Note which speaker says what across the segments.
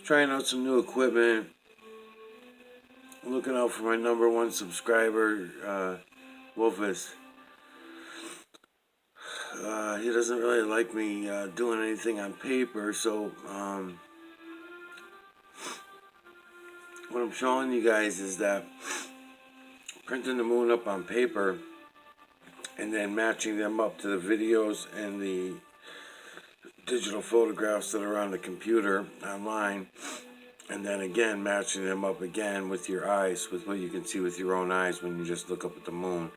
Speaker 1: Trying out some new equipment. Looking out for my #1 subscriber, Wolfus. He doesn't really like me doing anything on paper, so what I'm showing you guys is that printing the moon up on paper and then matching them up to the videos and the digital photographs that are on the computer online, and then again matching them up again with your eyes, with what you can see with your own eyes when you just look up at the moon.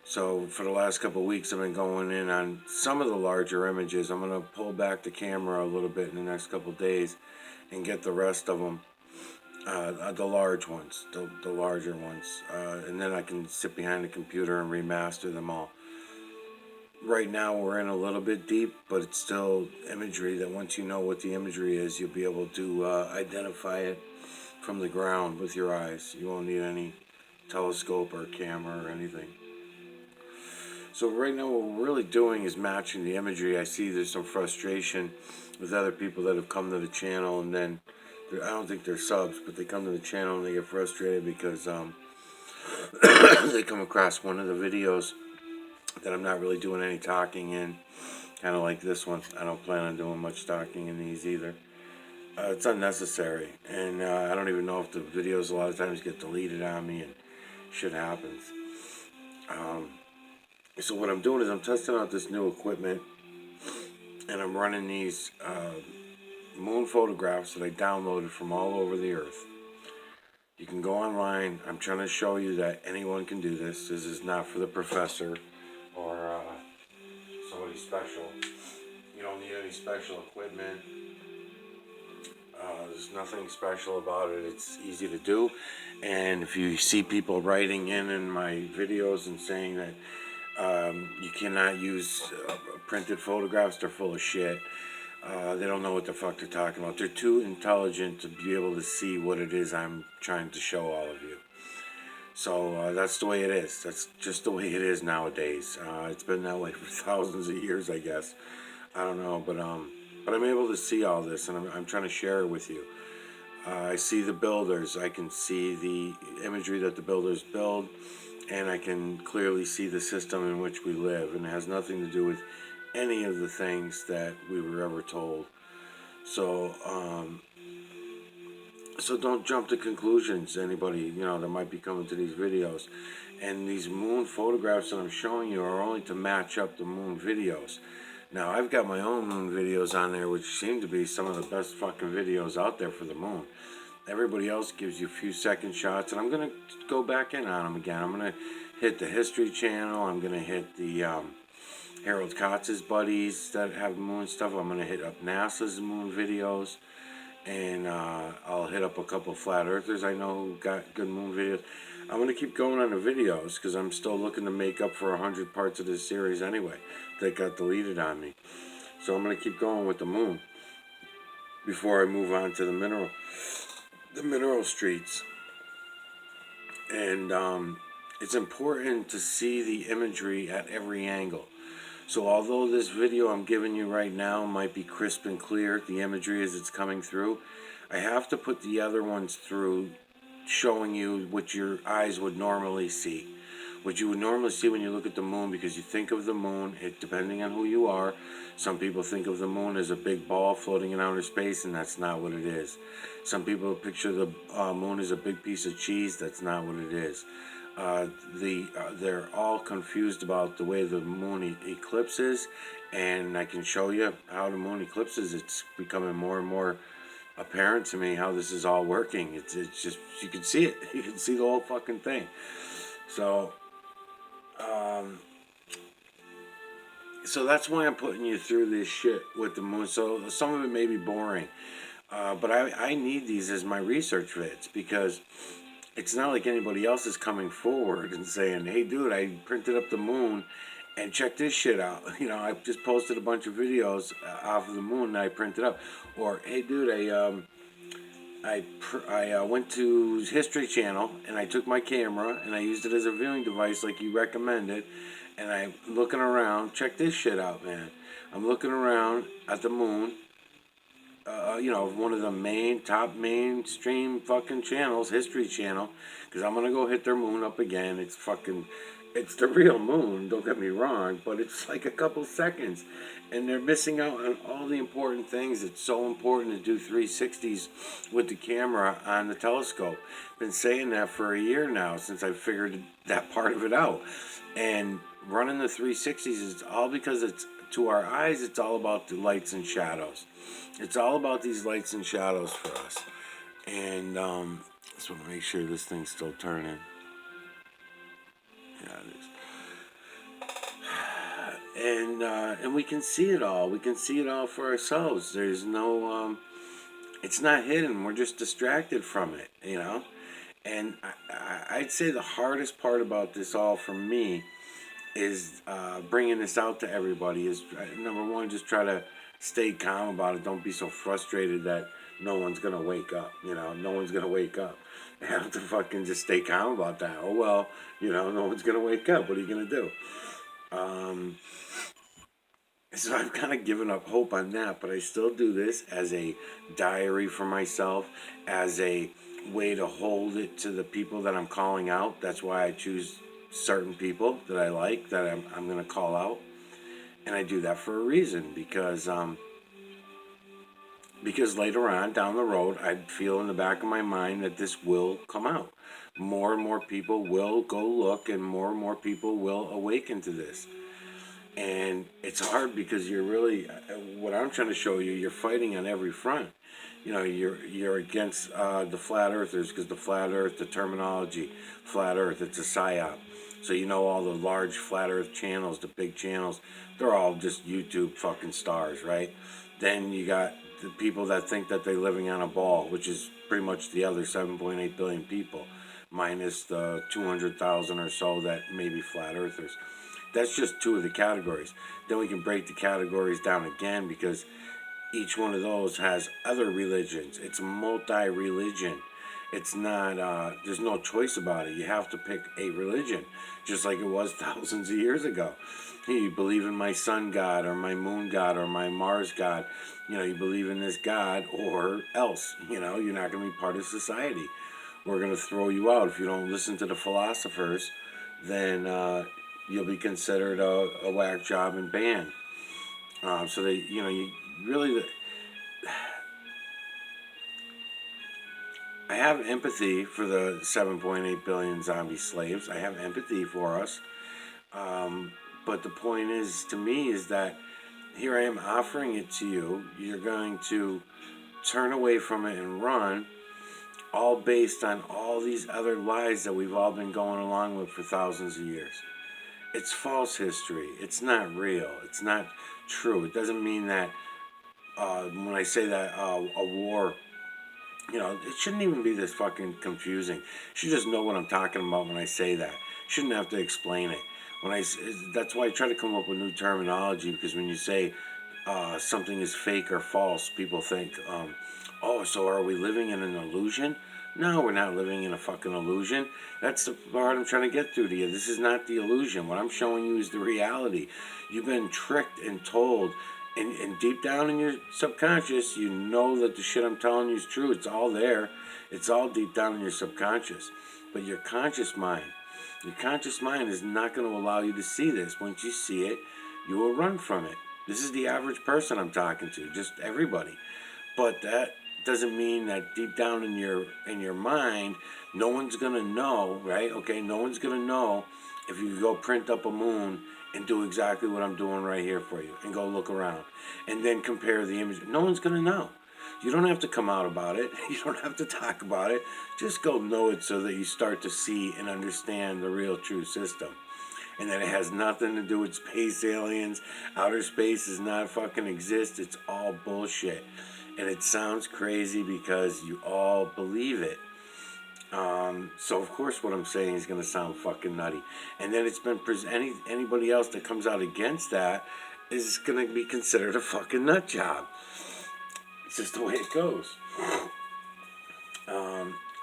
Speaker 1: So for the last couple of weeks I've been going in on some of the larger images. I'm going to pull back the camera a little bit in the next couple of days and get the rest of them, the large ones, the larger ones, and then I can sit behind the computer and remaster them all. Right now we're in a little bit deep, but it's still imagery that once you know what the imagery is, you'll be able to identify it from the ground with your eyes. You won't need any telescope or camera or anything. So right now what we're really doing is matching the imagery. I see there's some frustration with other people that have come to the channel, and then I don't think they're subs, but they come to the channel and they get frustrated because they come across one of the videos that I'm not really doing any talking in, kind of like this one. I don't plan on doing much talking in these either. It's unnecessary, and I don't even know if the videos a lot of times get deleted on me and shit happens. So what I'm doing is I'm testing out this new equipment, and I'm running these moon photographs that I downloaded from all over the earth. You can go online. I'm trying to show you that anyone can do this. This is not for the professor or somebody special. You don't need any special equipment. There's nothing special about it. It's easy to do. And if you see people writing in my videos and saying that you cannot use printed photographs, they're full of shit. They don't know what the fuck they're talking about. They're too intelligent to be able to see what it is I'm trying to show all of you. So that's the way it is. That's just the way it is nowadays. It's been that way for thousands of years, I guess. I don't know, but I'm able to see all this, and I'm trying to share it with you. I see the builders. I can see the imagery that the builders build, and I can clearly see the system in which we live, and it has nothing to do with any of the things that we were ever told. So so don't jump to conclusions, anybody, that might be coming to these videos. And these moon photographs that I'm showing you are only to match up the moon videos. Now, I've got my own moon videos on there, which seem to be some of the best fucking videos out there for the moon. Everybody else gives you a few second shots, and I'm going to go back in on them again. I'm going to hit the History Channel. I'm going to hit the Harald Kautz's buddies that have moon stuff. I'm going to hit up NASA's moon videos. And I'll hit up a couple flat earthers I know who got good moon videos. I'm going to keep going on the videos because I'm still looking to make up for 100 parts of this series anyway that got deleted on me. So I'm going to keep going with the moon before I move on to the mineral streets. And it's important to see the imagery at every angle. So although this video I'm giving you right now might be crisp and clear, the imagery as it's coming through, I have to put the other ones through showing you what your eyes would normally see. What you would normally see when you look at the moon, because you think of the moon, depending on who you are, some people think of the moon as a big ball floating in outer space, and that's not what it is. Some people picture the moon as a big piece of cheese. That's not what it is. They're all confused about the way the moon eclipses, and I can show you how the moon eclipses. It's becoming more and more apparent to me how this is all working. It's just, you can see it. You can see the whole fucking thing. So that's why I'm putting you through this shit with the moon. So some of it may be boring, but I need these as my research vids, because it's not like anybody else is coming forward and saying, hey dude, I printed up the moon and check this shit out. I just posted a bunch of videos off of the moon that I printed up. Or, hey dude, I went to History Channel and I took my camera and I used it as a viewing device like you recommended, and I'm looking around. Check this shit out, man. I'm looking around at the moon one of the top mainstream fucking channels, History Channel, because I'm gonna go hit their moon up again. It's the real moon, don't get me wrong, but it's like a couple seconds, and they're missing out on all the important things. It's so important to do 360s with the camera on the telescope. Been saying that for a year now, since I figured that part of it out. And running the 360s is all because it's, to our eyes, it's all about the lights and shadows. It's all about these lights and shadows for us. And just want to make sure this thing's still turning. Yeah, it is. And we can see it all. We can see it all for ourselves. There's no, it's not hidden. We're just distracted from it, And I'd say the hardest part about this all for me is bringing this out to everybody is, number one, just try to stay calm about it. Don't be so frustrated that no one's going to wake up, no one's going to wake up. You have to fucking just stay calm about that. Oh, well, no one's going to wake up. What are you going to do? So I've kind of given up hope on that, but I still do this as a diary for myself, as a way to hold it to the people that I'm calling out. That's why I choose certain people that I like, that I'm going to call out. And I do that for a reason, because later on down the road, I feel in the back of my mind that this will come out. More and more people will go look, and more people will awaken to this. And it's hard because you're really, what I'm trying to show you, you're fighting on every front. You're against the flat earthers, because the flat earth, the terminology, flat earth, it's a psyop. So all the large flat earth channels, the big channels, they're all just YouTube fucking stars, right? Then you got the people that think that they're living on a ball, which is pretty much the other 7.8 billion people, minus the 200,000 or so that may be flat earthers. That's just two of the categories. Then we can break the categories down again, because each one of those has other religions. It's multi-religion. It's not, there's no choice about it. You have to pick a religion, just like it was thousands of years ago. You believe in my sun god, or my moon god, or my Mars god. You believe in this god, or else, you're not going to be part of society. We're going to throw you out. If you don't listen to the philosophers, then you'll be considered a whack job and banned. So they, you really... I have empathy for the 7.8 billion zombie slaves. I have empathy for us. But the point is, to me, is that here I am offering it to you. You're going to turn away from it and run, all based on all these other lies that we've all been going along with for thousands of years. It's false history. It's not real. It's not true. It doesn't mean that when I say that a war... it shouldn't even be this fucking confusing. You should just know what I'm talking about when I say that. Shouldn't have to explain it. That's why I try to come up with new terminology, because when you say something is fake or false, people think, oh, so are we living in an illusion? No, we're not living in a fucking illusion. That's the part I'm trying to get through to you. This is not the illusion. What I'm showing you is the reality. You've been tricked and told. And deep down in your subconscious, you know that the shit I'm telling you is true. It's all there. It's all deep down in your subconscious. But your conscious mind is not going to allow you to see this. Once you see it, you will run from it. This is the average person I'm talking to, just everybody. But that doesn't mean that deep down in your mind, no one's going to know, right? Okay, no one's going to know if you go print up a moon and do exactly what I'm doing right here for you, and go look around, and then compare the image. No one's going to know. You don't have to come out about it. You don't have to talk about it. Just go know it, so that you start to see and understand the real true system. And that it has nothing to do with space aliens. Outer space does not fucking exist. It's all bullshit. And it sounds crazy because you all believe it. So of course what I'm saying is going to sound fucking nutty. And then it's been anybody else that comes out against that is going to be considered a fucking nut job. It's just the way it goes.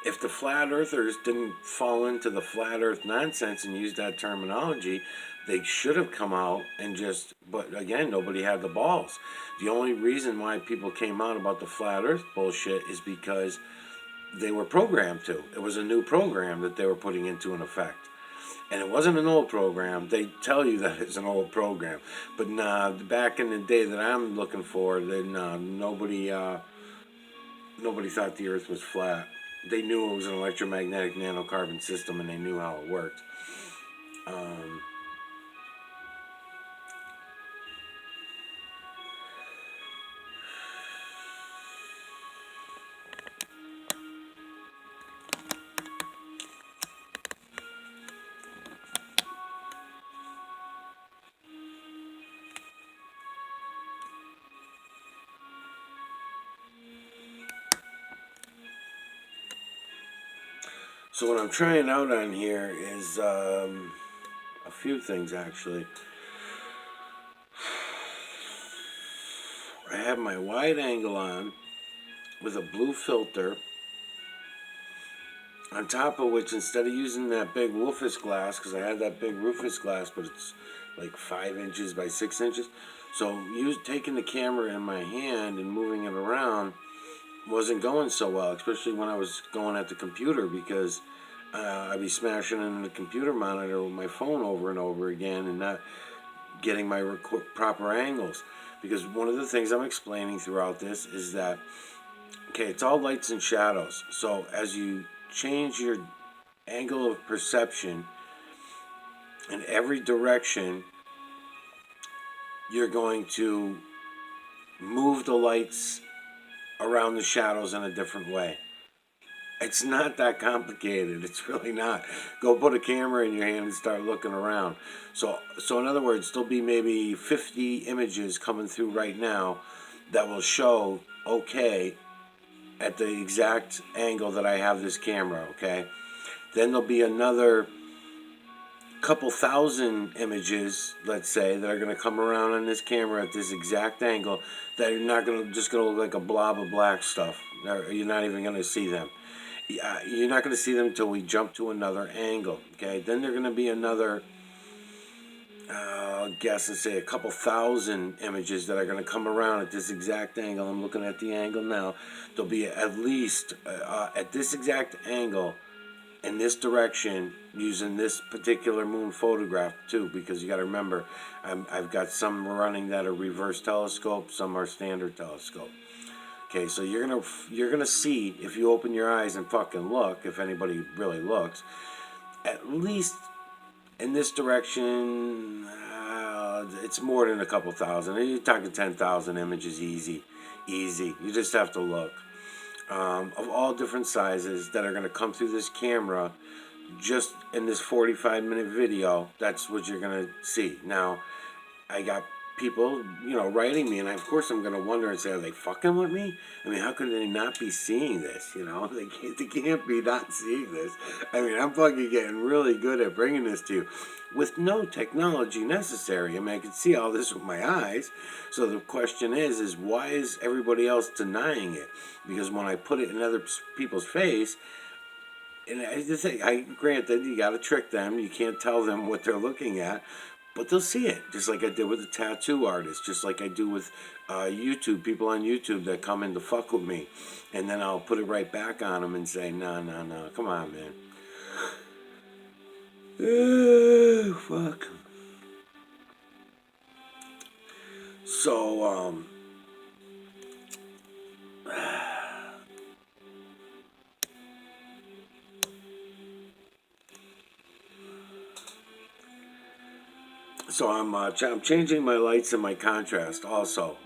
Speaker 1: If the flat earthers didn't fall into the flat earth nonsense and use that terminology, They should have come out and just, but again, nobody had the balls. The only reason why people came out about the flat earth bullshit is because they were programmed to. It was a new program that they were putting into an effect. And it wasn't an old program. They tell you that it's an old program. But nah, back in the day that I'm looking for, then nobody thought the earth was flat. They knew it was an electromagnetic nanocarbon system and they knew how it worked. So what I'm trying out on here is a few things actually. I have my wide angle on with a blue filter, on top of which, instead of using that big Rufus glass, because I had that big Rufus glass, but it's like 5 inches by 6 inches, so taking the camera in my hand and moving it around wasn't going so well, especially when I was going at the computer, because I'd be smashing in the computer monitor with my phone over and over again and not getting my proper angles. Because one of the things I'm explaining throughout this is that, okay, it's all lights and shadows. So as you change your angle of perception in every direction, you're going to move the lights around the shadows in a different way. It's not that complicated. It's really not. Go put a camera in your hand and start looking around. So in other words, there'll be maybe 50 images coming through right now that will show okay at the exact angle that I have this camera, okay? Then there'll be another couple thousand images, let's say, that are going to come around on this camera at this exact angle that are not just going to look like a blob of black stuff. You're not even going to see them. You're not going to see them until we jump to another angle, okay? Then they're going to be another, I'll guess and say a couple thousand images that are going to come around at this exact angle. I'm looking at the angle now. There'll be at least, at this exact angle, in this direction, using this particular moon photograph too, because you got to remember, I've got some running that are reverse telescope, some are standard telescope. Okay, so you're gonna see, if you open your eyes and fucking look, if anybody really looks, at least in this direction, it's more than a couple thousand. You're talking 10,000 images, easy. You just have to look. Of all different sizes that are gonna come through this camera, just in this 45-minute video. That's what you're gonna see. Now, I got people, writing me, and of course I'm going to wonder and say, are they fucking with me? I mean, how could they not be seeing this, They can't be not seeing this. I mean, I'm fucking getting really good at bringing this to you with no technology necessary. I mean, I can see all this with my eyes. So the question is why is everybody else denying it? Because when I put it in other people's face, and I grant that you got to trick them. You can't tell them what they're looking at. But they'll see it, just like I did with the tattoo artist, just like I do with YouTube, people on YouTube that come in to fuck with me. And then I'll put it right back on them and say, no, come on, man. Fuck. So, I'm changing my lights and my contrast also.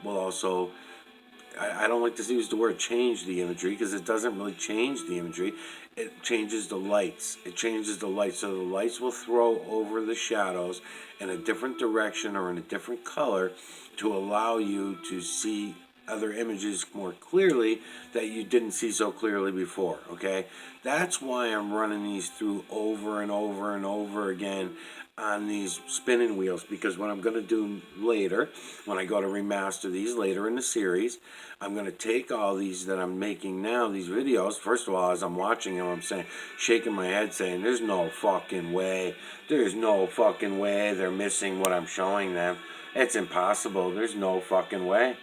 Speaker 1: I don't like to use the word change the imagery because it doesn't really change the imagery. It changes the lights. So the lights will throw over the shadows in a different direction or in a different color to allow you to see other images more clearly that you didn't see so clearly before, okay? That's why I'm running these through over and over and over again on these spinning wheels, because what I'm going to do later, when I go to remaster these later in the series, I'm going to take all these that I'm making now, these videos. First of all, as I'm watching them, I'm saying, shaking my head saying, there's no fucking way. There's no fucking way they're missing what I'm showing them. It's impossible. There's no fucking way.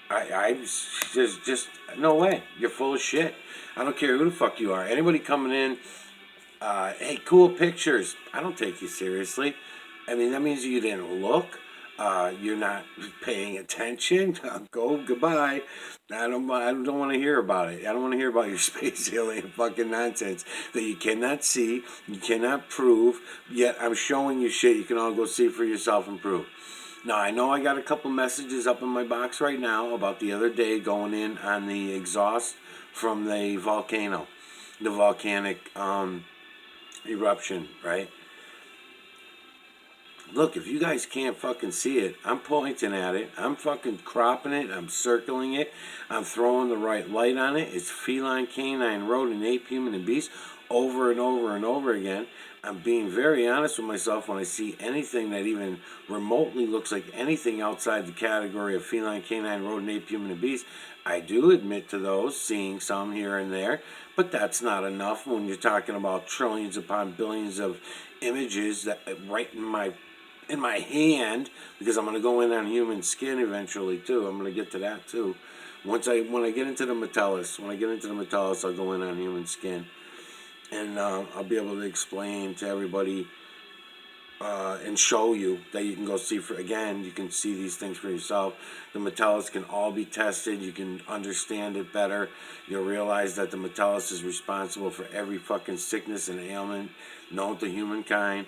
Speaker 1: There's just no way. You're full of shit. I don't care who the fuck you are. Anybody coming in, hey, cool pictures. I don't take you seriously. I mean, that means you didn't look. You're not paying attention. Go, goodbye. I don't want to hear about it. I don't want to hear about your space alien fucking nonsense that you cannot see, you cannot prove, yet I'm showing you shit you can all go see for yourself and prove. Now, I know I got a couple messages up in my box right now about the other day going in on the exhaust from the volcano, the volcanic eruption, right? Look, if you guys can't fucking see it, I'm pointing at it. I'm fucking cropping it. I'm circling it. I'm throwing the right light on it. It's feline, canine, rodent, ape, human, and beast over and over and over again. I'm being very honest with myself when I see anything that even remotely looks like anything outside the category of feline, canine, rodent, ape, human, and beast. I do admit to those, seeing some here and there, but that's not enough when you're talking about trillions upon billions of images that right in my hand, because I'm going to go in on human skin eventually too. I'm going to get to that too. When I get into the Metellus, I'll go in on human skin, and I'll be able to explain to everybody and show you that you can go see you can see these things for yourself. The Metellus can all be tested. You can understand it better. You'll realize that the Metellus is responsible for every fucking sickness and ailment known to humankind.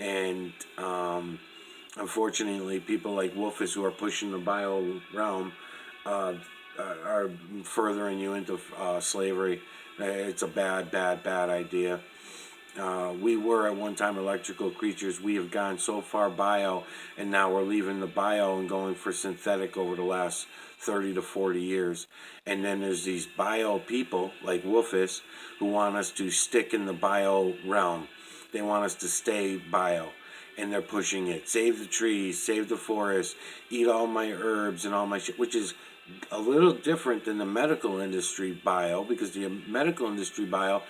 Speaker 1: And unfortunately, people like Wolfus, who are pushing the bio realm, are furthering you into slavery. It's a bad idea. We were at one time electrical creatures. We have gone so far bio, and now we're leaving the bio and going for synthetic over the last 30 to 40 years. And then there's these bio people like Wolfus who want us to stick in the bio realm. They want us to stay bio, and they're pushing it. Save the trees, save the forest, eat all my herbs and all my shit, which is a little different than the medical industry bio, because the medical industry bio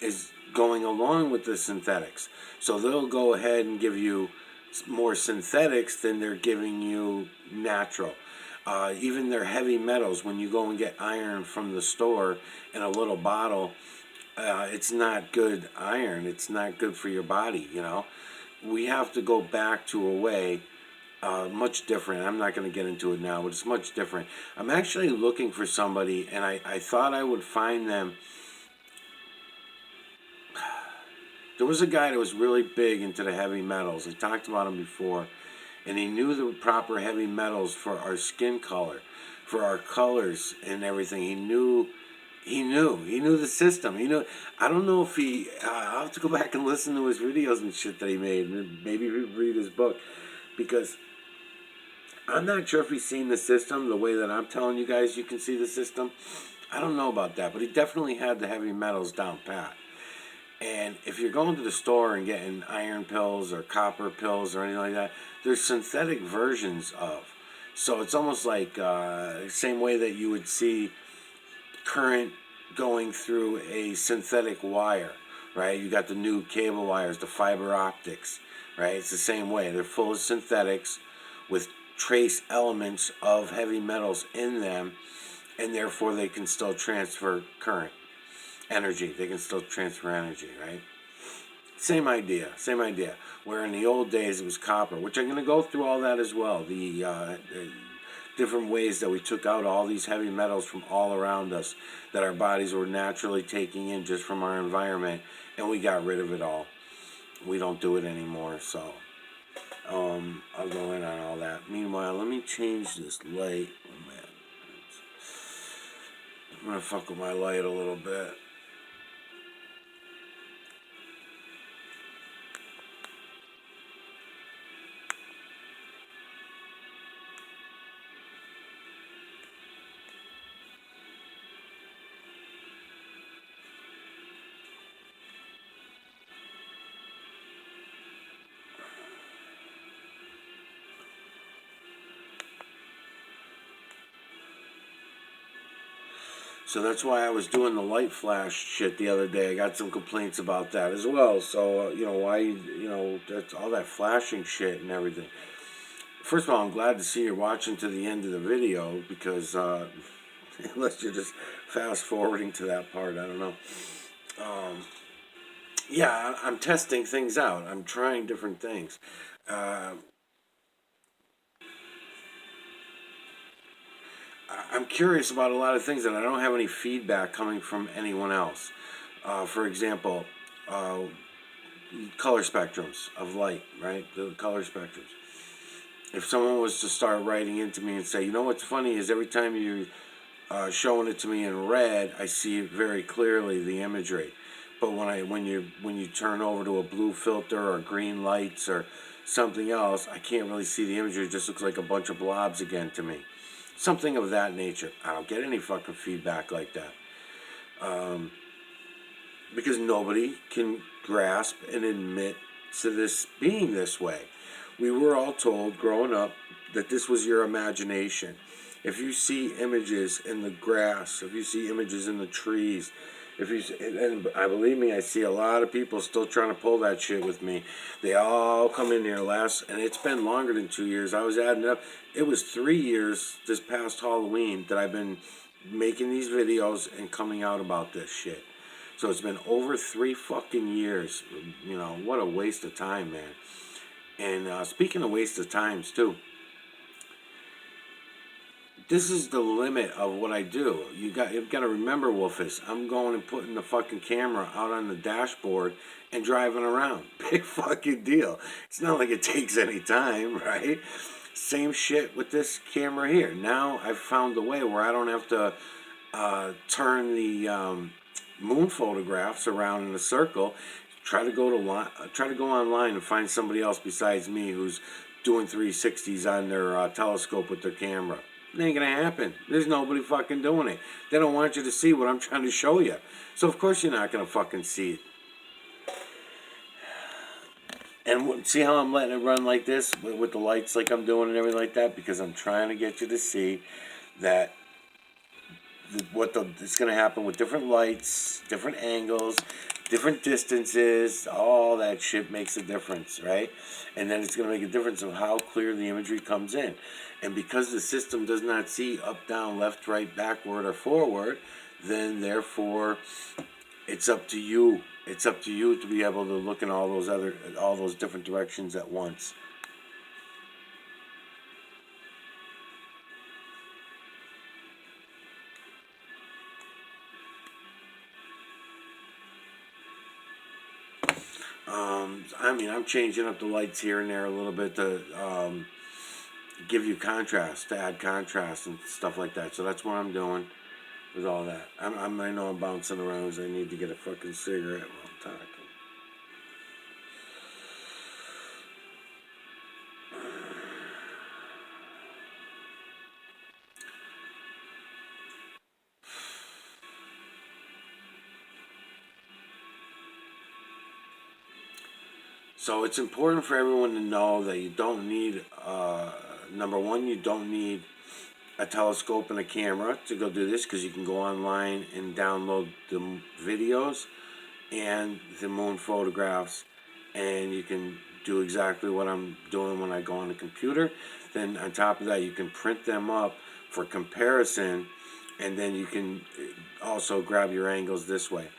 Speaker 1: is going along with the synthetics. So they'll go ahead and give you more synthetics than they're giving you natural. Even their heavy metals, when you go and get iron from the store in a little bottle, it's not good iron. It's not good for your body, you know. We have to go back to a way much different. I'm not going to get into it now, but it's much different. I'm actually looking for somebody, and I thought I would find them. There was a guy that was really big into the heavy metals. I talked about him before, and he knew the proper heavy metals for our skin color, for our colors and everything. He knew the system. He knew. I don't know if I'll have to go back and listen to his videos and shit that he made. Maybe read his book, because I'm not sure if he's seen the system the way that I'm telling you guys you can see the system. I don't know about that, but he definitely had the heavy metals down pat. And if you're going to the store and getting iron pills or copper pills or anything like that, there's synthetic versions of. So it's almost like same way that you would see current going through a synthetic wire, right? You got the new cable wires, the fiber optics, right? It's the same way. They're full of synthetics with trace elements of heavy metals in them, and therefore they can still transfer current. Energy. They can still transfer energy, right? Same idea. Where in the old days it was copper, which I'm going to go through all that as well. The different ways that we took out all these heavy metals from all around us that our bodies were naturally taking in just from our environment, and we got rid of it all. We don't do it anymore, so I'll go in on all that. Meanwhile, let me change this light. Oh, man. I'm going to fuck with my light a little bit. So that's why I was doing the light flash shit the other day. I got some complaints about that as well. So, that's all that flashing shit and everything. First of all, I'm glad to see you're watching to the end of the video because, unless you're just fast forwarding to that part, I don't know. Yeah, I'm testing things out. I'm trying different things. I'm curious about a lot of things, and I don't have any feedback coming from anyone else. For example, color spectrums of light, right? The color spectrums. If someone was to start writing into me and say, you know what's funny is every time you showing it to me in red, I see it very clearly, the imagery. But when you turn over to a blue filter or green lights or something else, I can't really see the imagery. It just looks like a bunch of blobs again to me. Something of that nature. I don't get any fucking feedback like that. Because nobody can grasp and admit to this being this way. We were all told growing up that this was your imagination. If you see images in the grass, if you see images in the trees, and I believe me, I see a lot of people still trying to pull that shit with me. They all come in here and it's been longer than 2 years. I was adding up. It was 3 years this past Halloween that I've been making these videos and coming out about this shit. So it's been over 3 fucking years. What a waste of time, man. And speaking of waste of times, too, this is the limit of what I do. You've got to remember, Wolfus, I'm going and putting the fucking camera out on the dashboard and driving around. Big fucking deal. It's not like it takes any time, right? Same shit with this camera here. Now I've found a way where I don't have to turn the moon photographs around in a circle. Try to go online and find somebody else besides me who's doing 360s on their telescope with their camera. It ain't gonna happen. There's nobody fucking doing it. They don't want you to see what I'm trying to show you. So of course you're not gonna fucking see it. And see how I'm letting it run like this with the lights like I'm doing and everything like that? Because I'm trying to get you to see that it's going to happen with different lights, different angles, different distances. All that shit makes a difference, right? And then it's going to make a difference of how clear the imagery comes in. And because the system does not see up, down, left, right, backward, or forward, then therefore it's up to you. It's up to you to be able to look in all those different directions at once. I'm changing up the lights here and there a little bit to give you contrast, to add contrast and stuff like that. So that's what I'm doing with all that. I know I'm bouncing around because I need to get a fucking cigarette while I'm talking. So it's important for everyone to know that you don't need, number one, you don't need a telescope and a camera to go do this, because you can go online and download the videos and the moon photographs, and you can do exactly what I'm doing when I go on the computer. Then on top of that, you can print them up for comparison, and then you can also grab your angles this way.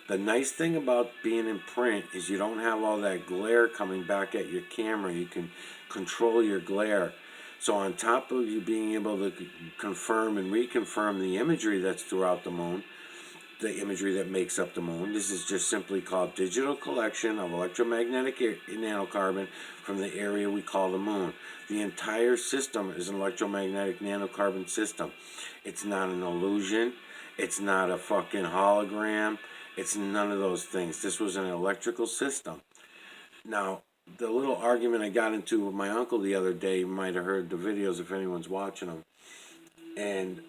Speaker 1: The nice thing about being in print is you don't have all that glare coming back at your camera. You can control your glare. So on top of you being able to confirm and reconfirm the imagery that's throughout the moon, the imagery that makes up the moon, this is just simply called digital collection of electromagnetic nanocarbon from the area we call the moon. The entire system is an electromagnetic nanocarbon system. It's not an illusion. It's not a fucking hologram. It's none of those things. This was an electrical system. Now, the little argument I got into with my uncle the other day, you might have heard the videos if anyone's watching them. And,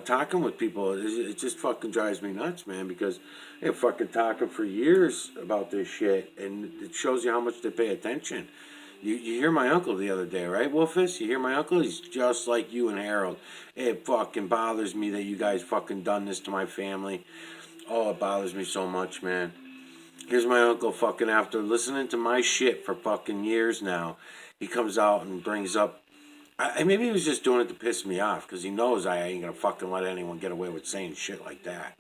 Speaker 1: talking with people, it just fucking drives me nuts, man, because they're fucking talking for years about this shit, and it shows you how much they pay attention. You hear my uncle the other day, right, Wolfus? You hear my uncle? He's just like you and Harold. It fucking bothers me that you guys fucking done this to my family. Oh, it bothers me so much, man. Here's my uncle fucking after listening to my shit for fucking years now. He comes out and brings up. Maybe he was just doing it to piss me off because he knows I ain't gonna fucking let anyone get away with saying shit like that.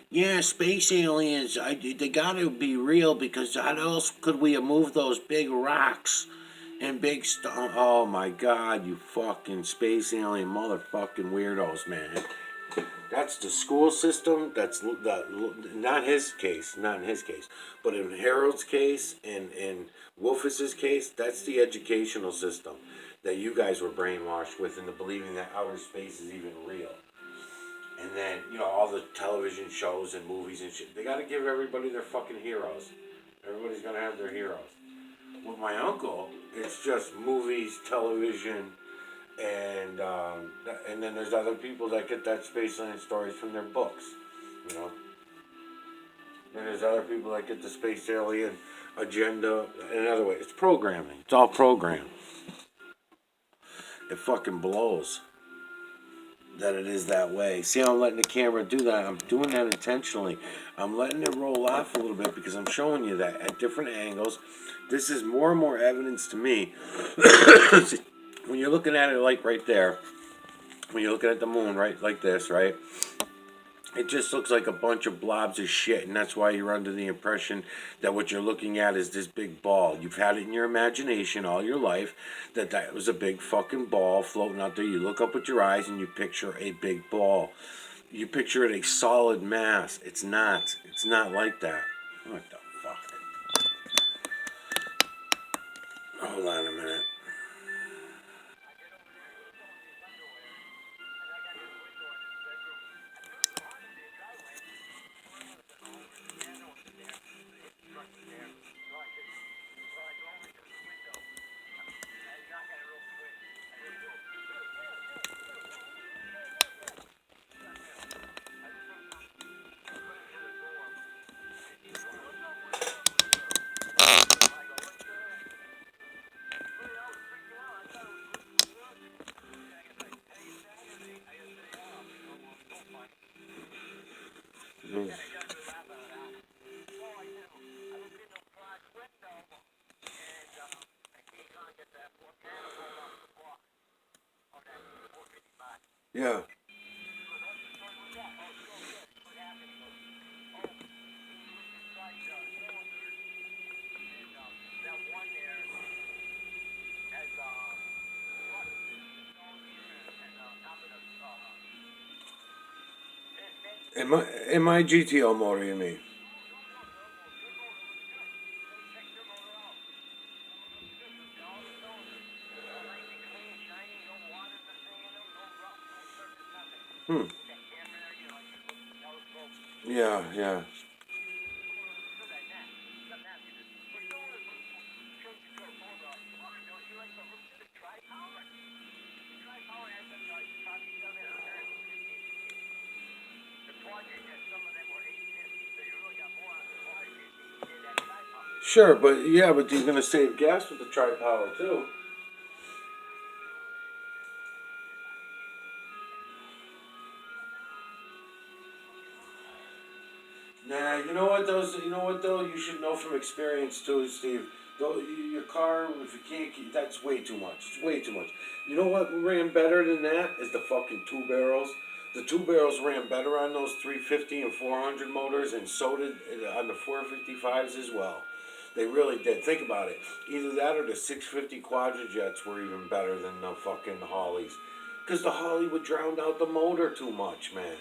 Speaker 1: Yeah, space aliens. They gotta be real because how else could we have moved those big rocks and big stone? Oh my god, you fucking space alien motherfucking weirdos, man. That's the school system. That's not his case, not in his case, but in Harold's case and in Wolfus's case, that's the educational system that you guys were brainwashed with into believing that outer space is even real. And then, all the television shows and movies and shit. They gotta give everybody their fucking heroes. Everybody's gonna have their heroes. With my uncle, it's just movies, television, and then there's other people that get that space alien stories from their books, you know. And there's other people that get the space alien agenda in other ways. It's programming. It's all programmed. It fucking blows that it is that way. See how I'm letting the camera do that? I'm doing that intentionally. I'm letting it roll off a little bit because I'm showing you that at different angles. This is more and more evidence to me. When you're looking at it like right there, when you're looking at the moon right like this, right? It just looks like a bunch of blobs of shit, and that's why you're under the impression that what you're looking at is this big ball. You've had it in your imagination all your life that was a big fucking ball floating out there. You look up with your eyes and you picture a big ball. You picture it a solid mass. It's not. It's not like that. What the fuck? Hold on a minute. Yeah. In my GTO motor, you mean? Hmm. Yeah, yeah. Sure, but yeah, but you're gonna save gas with the tri-power too. Nah, you know what those? You know what though? You should know from experience too, Steve. Though your car, if you can't keep, that's way too much. It's way too much. You know what ran better than that is the fucking two barrels. The two barrels ran better on those 350 and 400 motors, and so did on the 455s as well. They really did. Think about it. Either that or the 650 Quadrajets were even better than the fucking Hollies. Because the Holly would drown out the motor too much, man.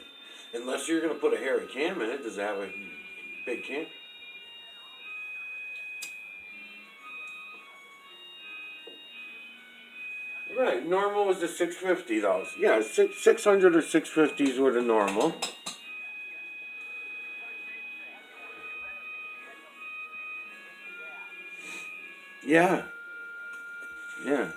Speaker 1: Unless you're going to put a hairy cam in it. Does it have a big cam? Right. Normal was the 650, though. Yeah, 600 or 650s were the normal. Yeah. Yeah.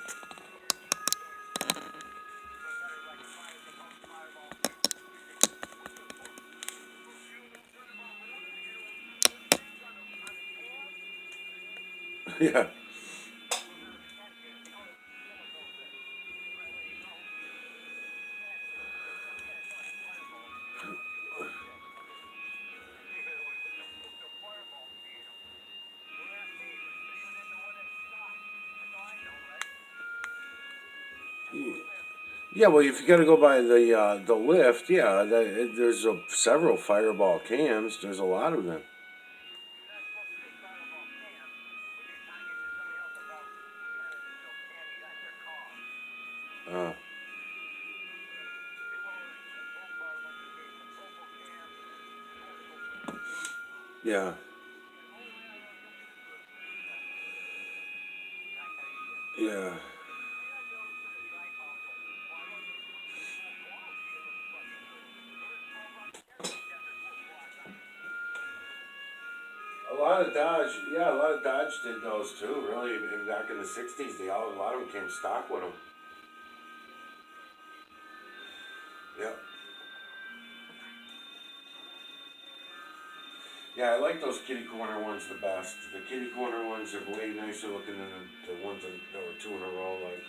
Speaker 1: Yeah. Yeah, well, if you got to go by the lift, yeah, there's several Fireball cams. There's a lot of them. Uh, yeah, yeah. A lot of Dodge, yeah, a lot of Dodge did those too. Really, back in the '60s, a lot of them came stock with them. Yep. Yeah, I like those kitty corner ones the best. The kitty corner ones are way nicer looking than the ones that were two in a row. Like,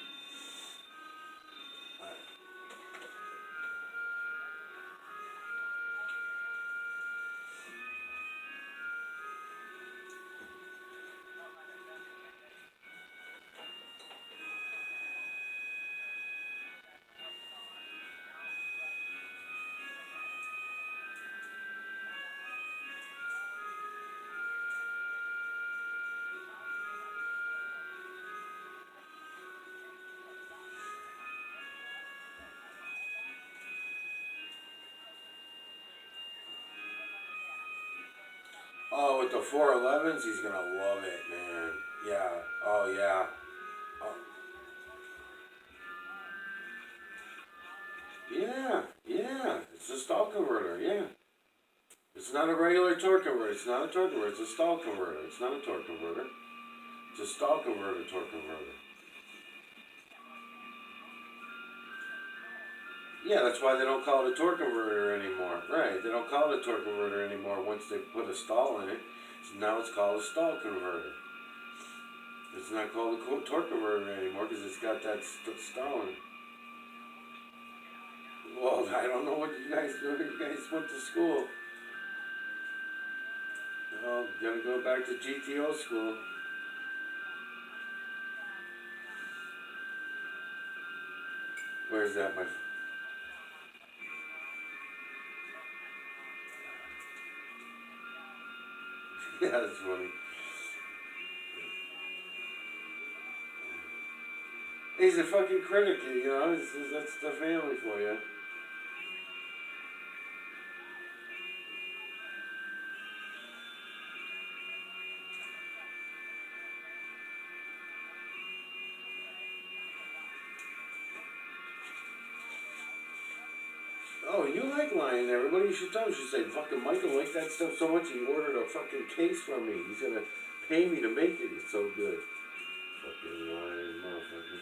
Speaker 1: oh, with the 411s, he's gonna love it, man. Yeah. Oh yeah. Oh, yeah. Yeah. It's a stall converter. Yeah. It's not a regular torque converter. It's not a torque converter. It's a stall converter. It's not a torque converter. It's a stall converter torque converter. Yeah, that's why they don't call it a torque converter anymore. Right, they don't call it a torque converter anymore once they put a stall in it. So now it's called a stall converter. It's not called a torque converter anymore because it's got that stall in it. Well, I don't know what you guys do. You guys went to school. Oh, gotta go back to GTO school. Where's that, my? Yeah, that's funny. He's a fucking critic, you know. That's the family for you. Oh, you like lying. Everybody should tell him. You should say, fucking Michael liked that stuff so much he ordered a fucking case from me. He's gonna pay me to make it. It's so good. Fucking lying motherfucker.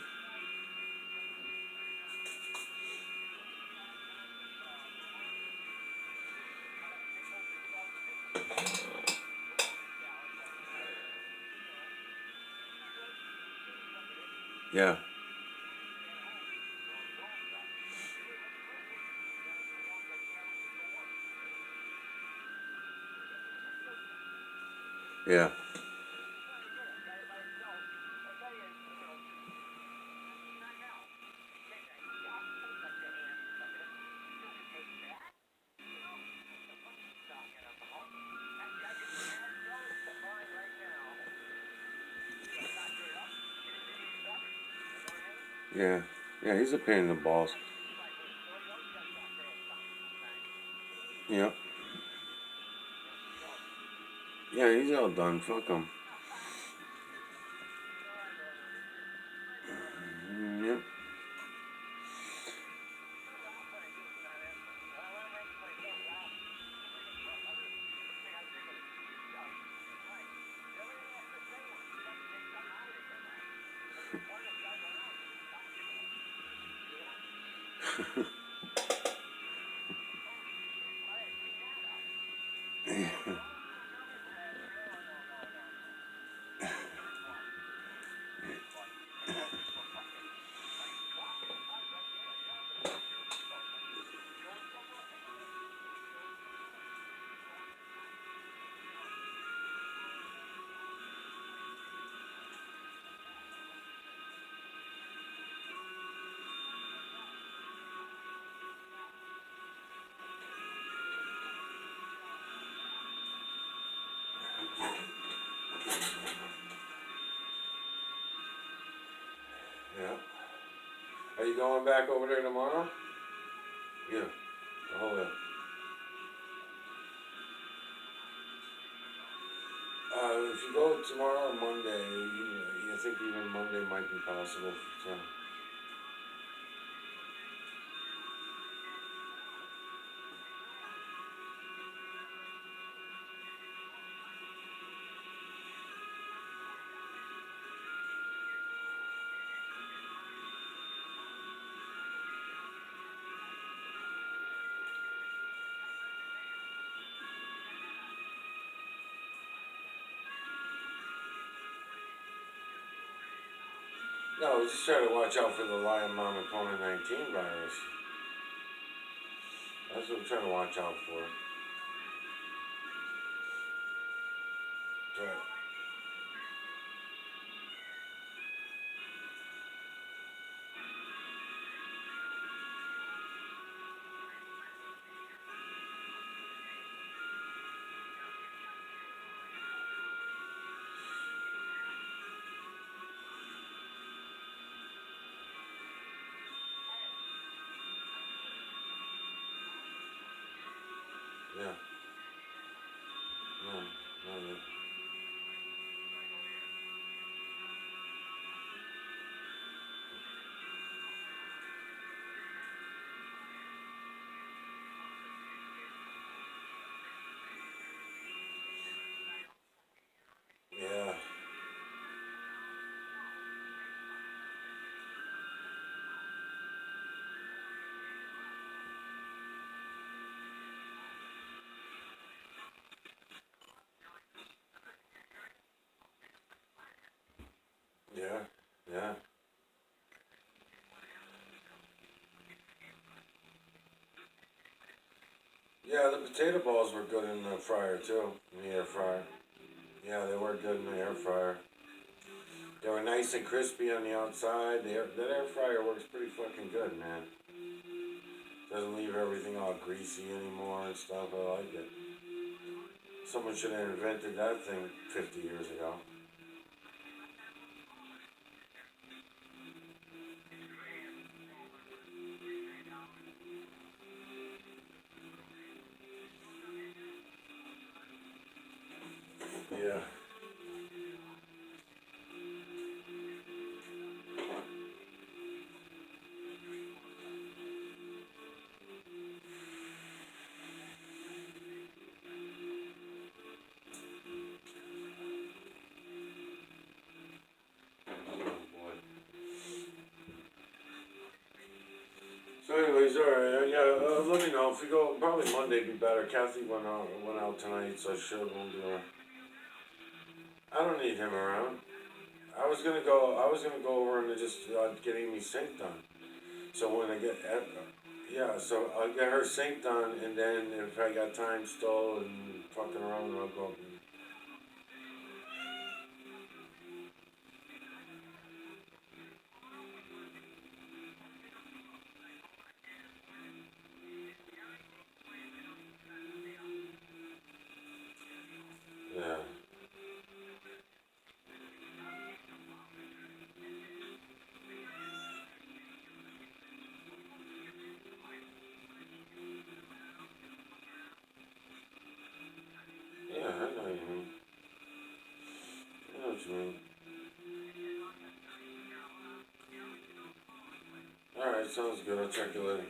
Speaker 1: Yeah. Yeah. Yeah. Yeah, he's a pain in the balls. Yeah. Yeah, he's all done. Fuck him. Yep. Are you going back over there tomorrow? Yeah. Oh, yeah. If you go tomorrow or Monday, I think even Monday might be possible. So. No, we just try to watch out for the Lion Mama 2019 virus. That's what we're trying to watch out for. Right. Yeah. No, no, yeah. Yeah. Yeah. Yeah. Yeah, the potato balls were good in the fryer too, in the air fryer. Yeah, they were good in the air fryer. They were nice and crispy on the outside. That air fryer works pretty fucking good, man. Doesn't leave everything all greasy anymore and stuff. I like it. Someone should have invented that thing 50 years ago. Yeah. So, anyways, all right. Yeah, let me know if we go. Probably Monday be better. Kathy went out tonight, so she won't be around. I don't need him around. I was gonna go. I was gonna go over and just get Amy's sink done. So when I get, yeah. So I'll get her sink done, and then if I got time still and fucking around, I'll go. Yeah. Yeah, I know what you mean. I know what you mean. All right, sounds good. I'll check you later.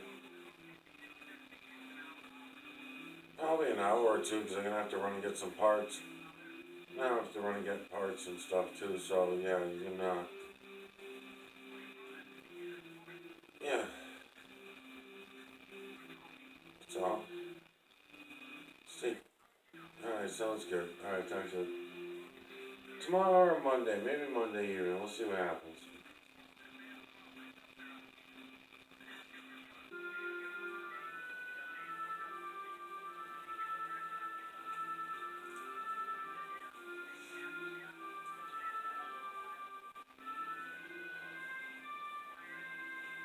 Speaker 1: Probably an hour or two because I'm gonna have to run and get some parts. I have to run and get parts and stuff too. So yeah, you can. Yeah. So see. All right, sounds good. All right, talk to you tomorrow or Monday. Maybe Monday evening. We'll see what happens.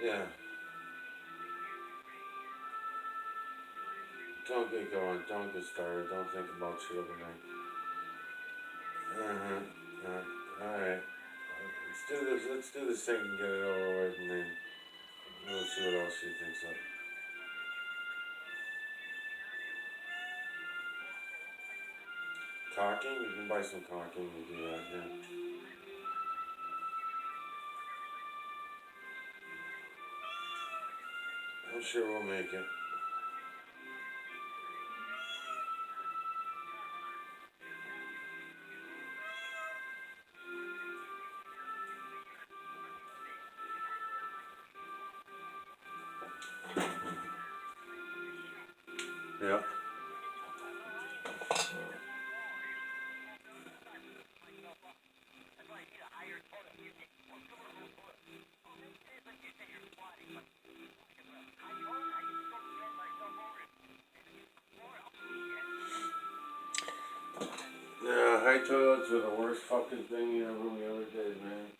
Speaker 1: Yeah. Don't get going. Don't get started. Don't think about shit overnight. Uh-huh. All right. Let's do this. Let's do this thing and get it over with, and then see what else he thinks of. Caulking? You can buy some caulking and do that, yeah. I'm sure we'll make it. Yeah. Yeah, high toilets are the worst fucking thing we ever did, man.